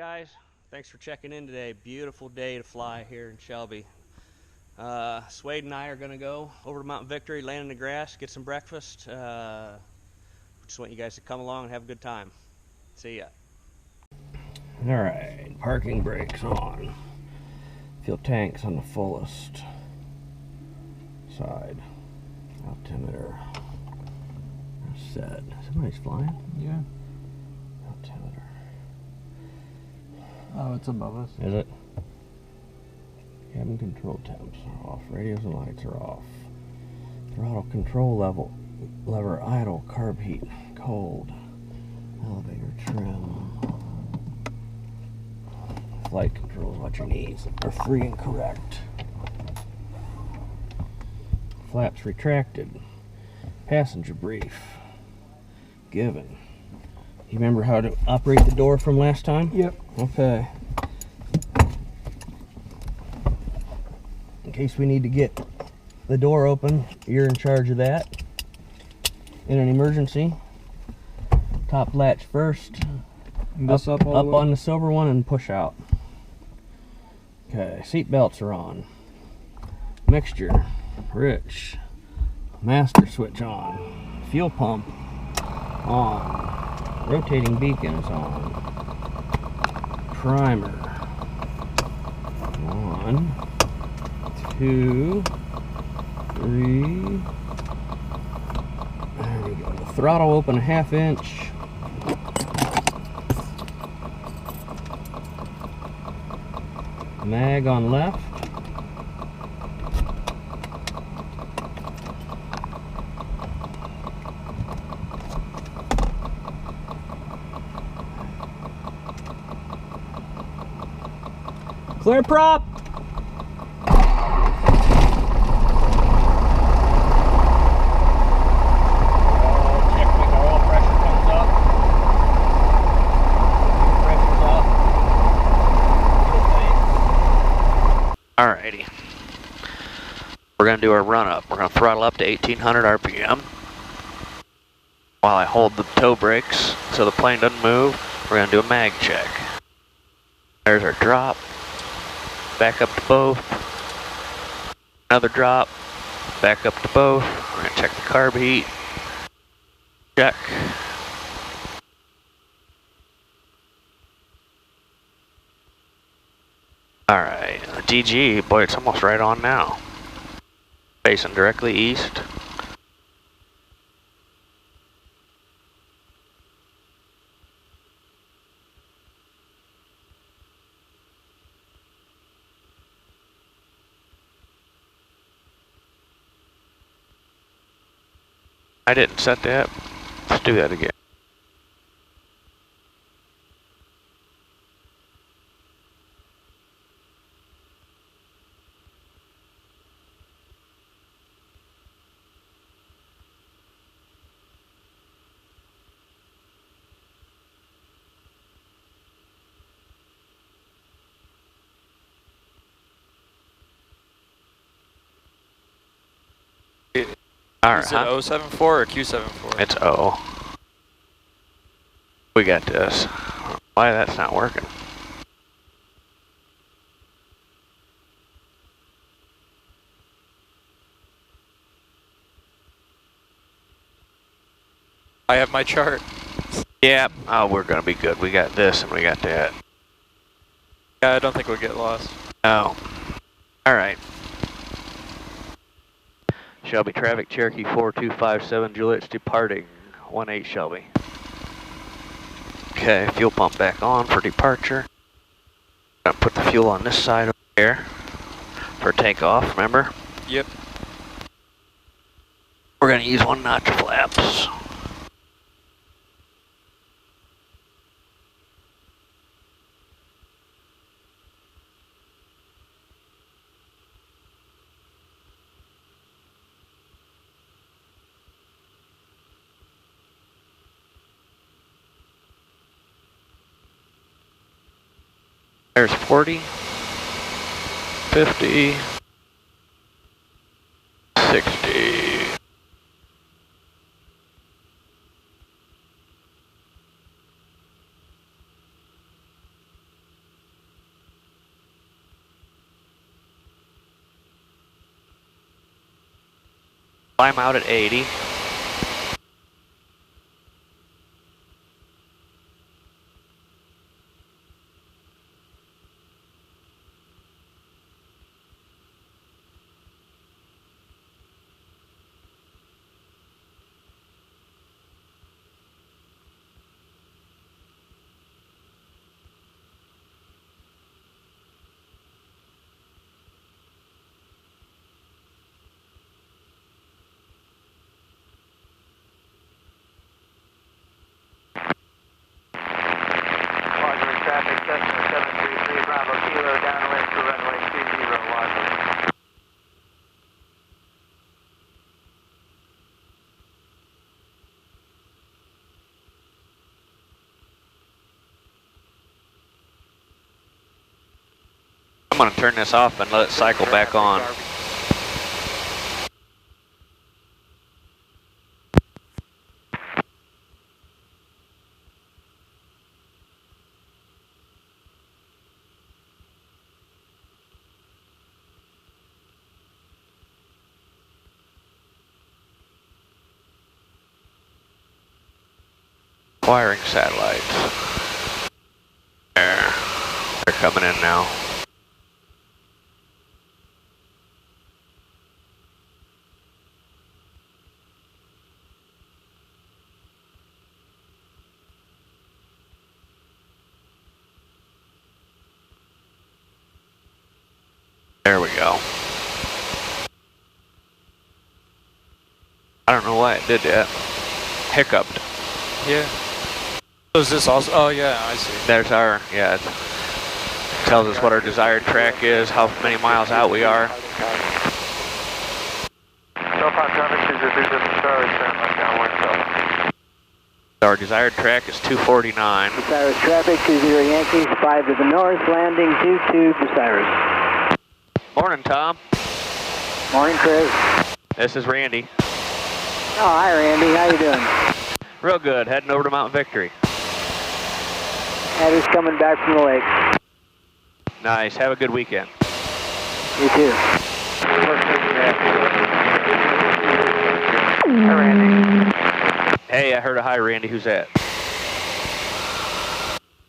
guys. Thanks for checking in today. Beautiful day to fly here in Shelby. Swade and I are going to go over to Mount Victory, land in the grass, get some breakfast. Just want you guys to come along and have a good time. See ya. Alright, parking brakes on. Fuel tanks on the fullest side. Altimeter set. Somebody's flying? Yeah. Altimeter. Oh, it's above us. Is it? Cabin control temps are off. Radios and lights are off. Throttle control lever idle. Carb heat cold. Elevator trim. Flight controls. Watch your knees. Are free and correct. Flaps retracted. Passenger brief given. You remember how to operate the door from last time? Yep. Okay. In case we need to get the door open, you're in charge of that. In an emergency, top latch first. This up all the way? On the silver one and push out. Okay, seat belts are on. Mixture, rich. Master switch on. Fuel pump on. Rotating beacon is on. Primer. 1, 2, 3. There we go. The throttle open 1/2 inch. Mag on left. Clear prop. Alrighty. We're going to do our run up. We're going to throttle up to 1800 RPM. While I hold the toe brakes so the plane doesn't move, we're going to do a mag check. There's our drop. Back up to both. Another drop. Back up to both. We're going to check the carb heat. Check. Alright, DG, boy, it's almost right on now. Facing directly east. I didn't set that. Let's do that again. Alright, is it 074 or Q74? It's O. We got this. Why that's not working? I have my chart. Yeah. Oh, we're gonna be good. We got this and we got that. Yeah, I don't think we'll get lost. Oh. Alright. Shelby traffic, Cherokee 4257, Juliet's departing, 18 Shelby. Okay, fuel pump back on for departure. Gonna put the fuel on this side over here for takeoff, remember? Yep. We're gonna use 1 notch flaps. There's 40, 50, 60. Climb out at 80. Traffic, Cessna 733 Bravo Kilo, downwind to runway 20, Washington. I'm gonna turn this off and let it cycle back on. Acquiring satellites. There. They're coming in now. There we go. I don't know why it did that. Hiccuped. Yeah. So is this also? Oh yeah, I see. There's our, yeah, it tells us what our desired track is, how many miles out we are. So far, traffic is a bit of a story, downwind, so. Our desired track is 249. Bucyrus traffic, 20 Yankees, 5 to the north, landing 22 Bucyrus. Morning, Tom. Morning, Chris. This is Randy. Oh, hi, Randy. How you doing? Real good, heading over to Mount Victory. That is coming back from the lake. Nice, have a good weekend. You too. Hi, Randy. Hey, I heard a hi, Randy. Who's that?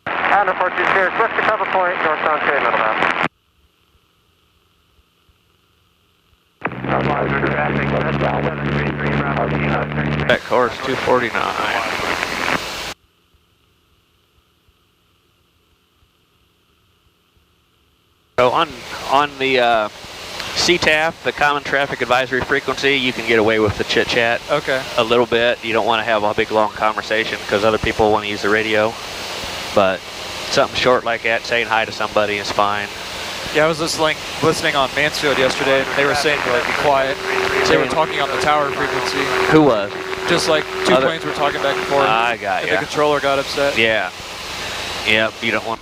Honda 420, west to cover point, northbound train, middlebound. Traffic, westbound 733 Bravo Kilo. That course 249. So on the CTAF, the Common Traffic Advisory Frequency, you can get away with the chit chat. Okay. A little bit. You don't want to have a big long conversation because other people want to use the radio. But something short like that, saying hi to somebody is fine. Yeah, I was listening on Mansfield yesterday, and they were saying to like be quiet. They were talking on the tower frequency. Who was? Just like two planes were talking back and forth. I got and ya. the controller got upset. Yeah. Yep, you don't want.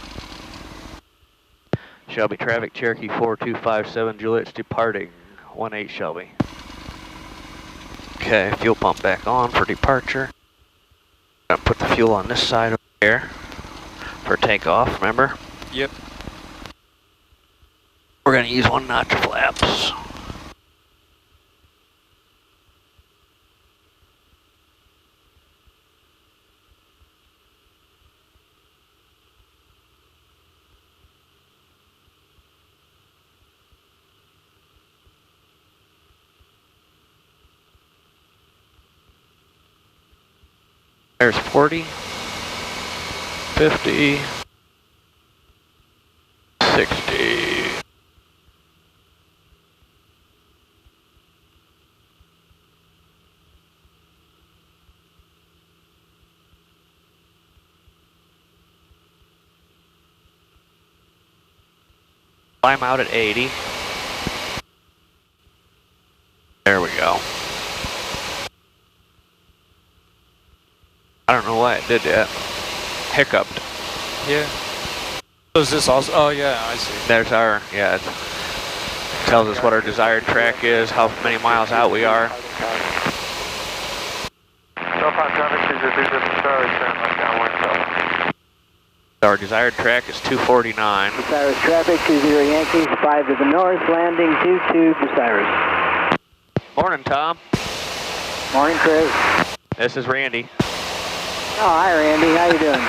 Shelby traffic, Cherokee 4257, Juliet's departing. 18 Shelby. Okay, fuel pump back on for departure. Gonna put the fuel on this side over here for takeoff, remember? Yep. We're gonna use 1 notch flaps. There's 40, 50, 60. Climb out at 80. There we go. I don't know why it did that. Hiccuped. Yeah. So is this also? Oh yeah, I see. There's our, yeah, it tells us what our desired track is, how many miles out we are. So far, traffic is a bit of a story, downwind, so. Our desired track is 249. Bucyrus traffic, 20 Yankees, 5 to the north, landing 22 Bucyrus. Morning, Tom. Morning, Chris. This is Randy. Oh, hi, Randy. How you doing?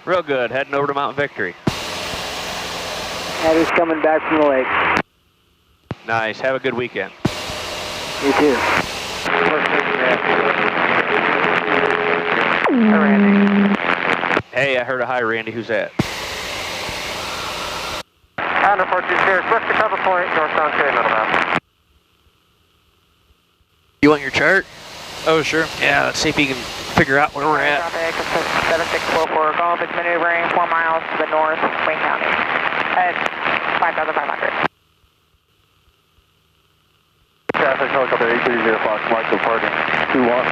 Real good. Heading over to Mount Victory. Eddie's coming back from the lake. Nice. Have a good weekend. You too. Hi, Randy. Hey, I heard a hi, Randy. Who's that? Honda 426, west to cover point, northbound train, middlebound. You want your chart? Oh, sure. Yeah, let's see if you can figure out where we're at. Traffic, 7644, Gulf is maneuvering 4 miles to the north, Wayne County. At 5,500. Traffic, helicopter 830 Fox, Mike departing 21.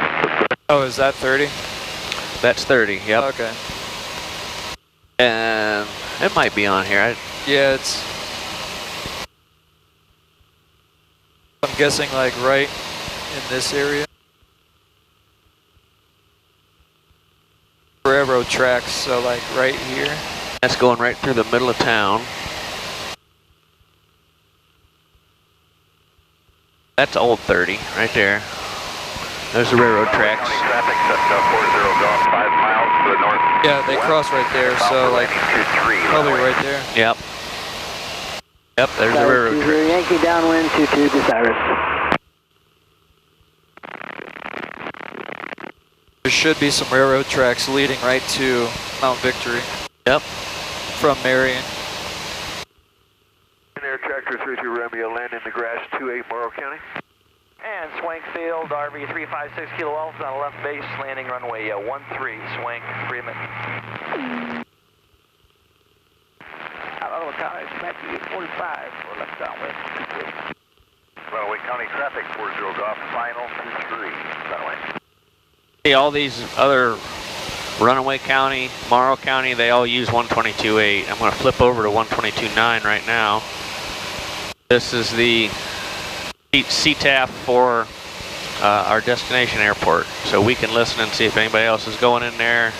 Oh, is that 30? That's 30, yep. Okay. And it might be on here. Yeah, it's... I'm guessing like right in this area. Railroad tracks, so like right here. That's going right through the middle of town. That's old 30, right there. There's the railroad tracks. Traffic, 40 Golf, 5 miles to the north. Yeah, they cross right there, so like probably right there. Yep. Yep, there's the railroad Cruiser tracks. Yankee downwind 22 to Cyrus. There should be some railroad tracks leading right to Mount Victory Yep. from Marion. Air Tractor 32 Romeo, land in the grass 28 Morrow County. And Swank Field, RV 356 Kilo Alpha on left base, landing runway 13, Swank, Freeman. Ottawa County, Swank 845, for left downwind, 23. Runway County traffic 40 Golf, final 23, runway. See, all these other Runaway County, Morrow County, they all use 122.8. I'm going to flip over to 122.9 right now. This is the CTAF for our destination airport. So we can listen and see if anybody else is going in there,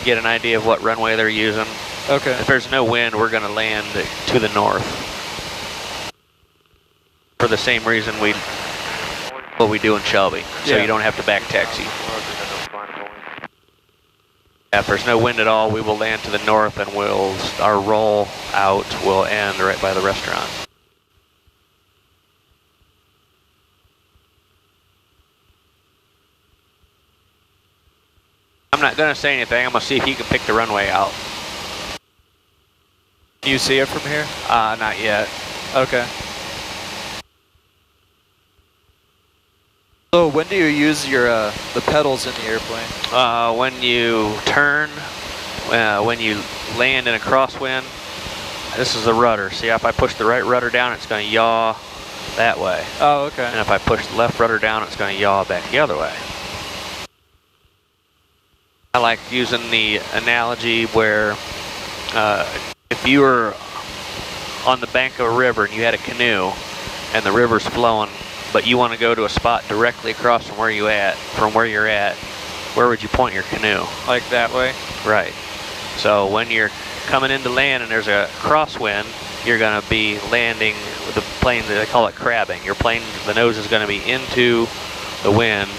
get an idea of what runway they're using. Okay. If there's no wind, we're going to land to the north. For the same reason what we do in Shelby. So Yeah. you don't have to back taxi. If there's no wind at all, we will land to the north and our roll out will end right by the restaurant. I'm not going to say anything. I'm going to see if he can pick the runway out. Can you see it from here? Not yet. Okay. So when do you use your the pedals in the airplane? When you turn, when you land in a crosswind, this is the rudder. See, if I push the right rudder down, it's going to yaw that way. Oh, okay. And if I push the left rudder down, it's going to yaw back the other way. I like using the analogy where if you were on the bank of a river and you had a canoe and the river's flowing, but you want to go to a spot directly across from where you're at, where would you point your canoe? Like that way? Right. So when you're coming into land and there's a crosswind, you're going to be landing with the plane, they call it crabbing. Your plane, the nose is going to be into the wind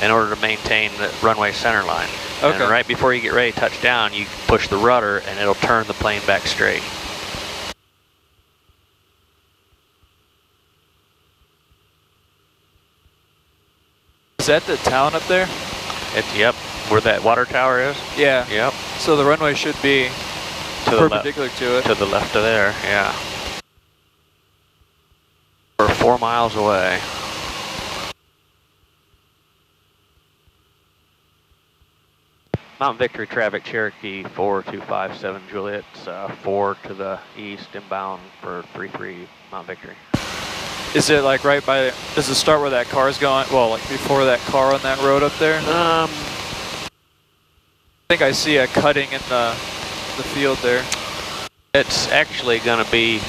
in order to maintain the runway center line. Okay. And right before you get ready to touch down, you push the rudder and it'll turn the plane back straight. Is that the town up there? Yep, where that water tower is. Yeah. Yep. So the runway should be perpendicular to it. To the left of there, yeah. We're 4 miles away. Mount Victory traffic, Cherokee 4257 Juliet, 4 to the east, inbound for 33 Mount Victory. Is it like right by, does it start where that car's going? Well, like before that car on that road up there? I think I see a cutting in the field there. It's actually going to be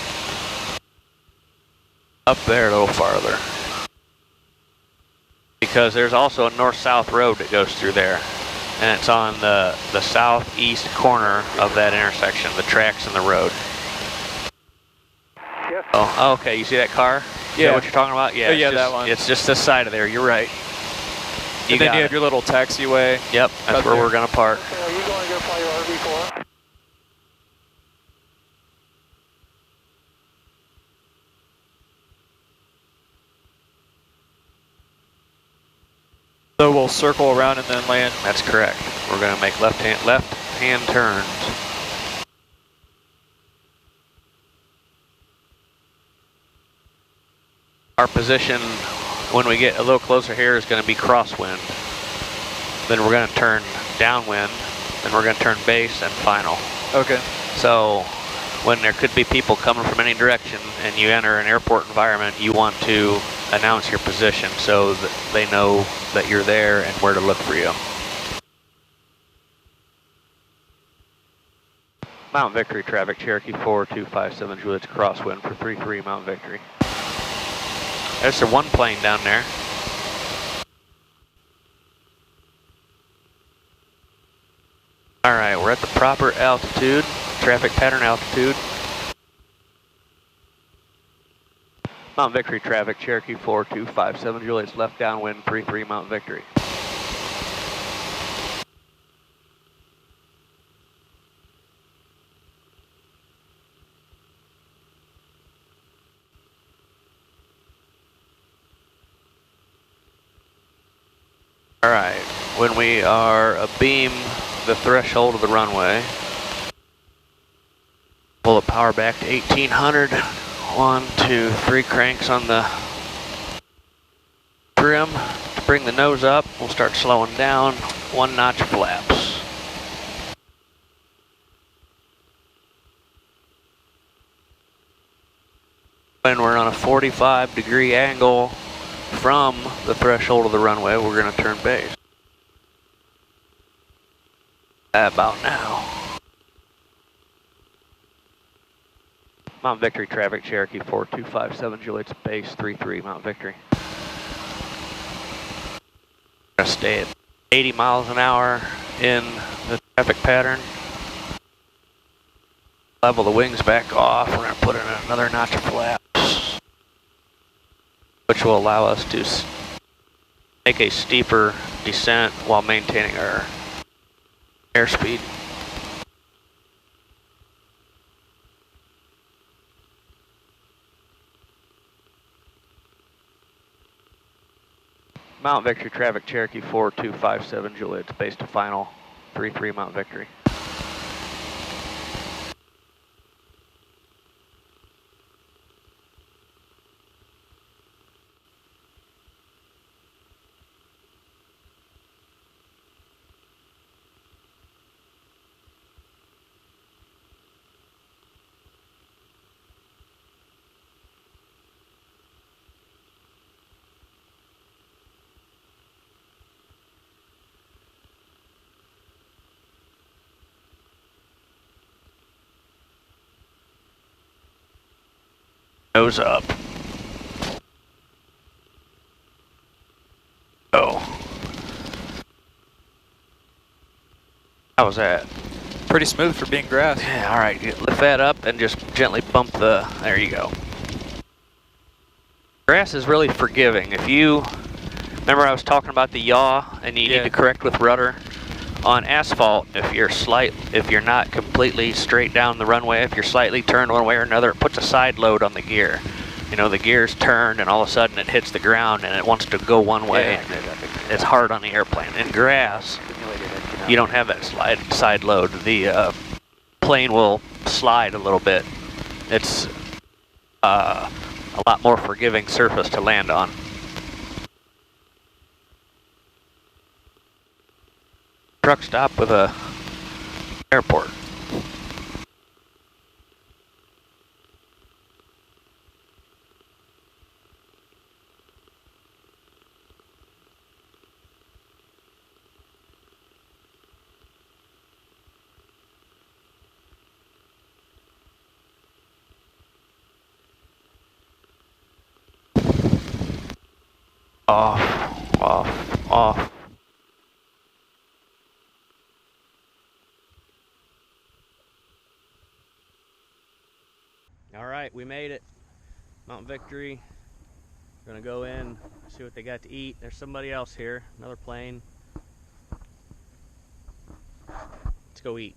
up there a little farther. Because there's also a north-south road that goes through there. And it's on the southeast corner of that intersection, the tracks and the road. Yes. Oh, okay, you see that car? Is Yeah. that what you're talking about? Yeah, Oh, yeah, it's that just, one. It's just this side of there, you're right. And then you have your little taxiway. Yep, that's where we're gonna park. So are you going to go fly your RV4? So we'll circle around and then land. That's correct. We're gonna make left hand turns. Our position when we get a little closer here is going to be crosswind. Then we're going to turn downwind. Then we're going to turn base and final. Okay. So when there could be people coming from any direction and you enter an airport environment, you want to announce your position so that they know that you're there and where to look for you. Mount Victory traffic, Cherokee 4257 Juliet's crosswind for 33 Mount Victory. There's the one plane down there. All right, we're at the proper altitude, traffic pattern altitude. Mount Victory traffic, Cherokee 4257 Juliet's left downwind, 33 Mount Victory. All right, when we are abeam the threshold of the runway, pull the power back to 1800. 1, 2, 3 cranks on the trim to bring the nose up. We'll start slowing down, 1 notch flaps. When we're on a 45-degree angle from the threshold of the runway, we're going to turn base. About now. Mount Victory traffic, Cherokee 4257 Juliet's base 33 Mount Victory. We're going to stay at 80 miles an hour in the traffic pattern. Level the wings back off. We're going to put in another notch of flaps, which will allow us to make a steeper descent while maintaining our airspeed. Mount Victory traffic, Cherokee 4257 Juliet's base to final, 33 Mount Victory. Nose up. Oh. How was that? Pretty smooth for being grass. Yeah, all right, lift that up and just gently bump the, there you go. Grass is really forgiving. If you, remember I was talking about the yaw and you need to correct with rudder? On asphalt, if you're not completely straight down the runway, if you're slightly turned one way or another, it puts a side load on the gear. You know, the gear's turned and all of a sudden it hits the ground and it wants to go one way. And it's hard on the airplane. In grass, you don't have that side load. The plane will slide a little bit. It's a lot more forgiving surface to land on. Truck stop with a airport. Off, off, off. All right, we made it. Mount Victory. gonna go in, see what they got to eat. There's somebody else here, another plane. Let's go eat.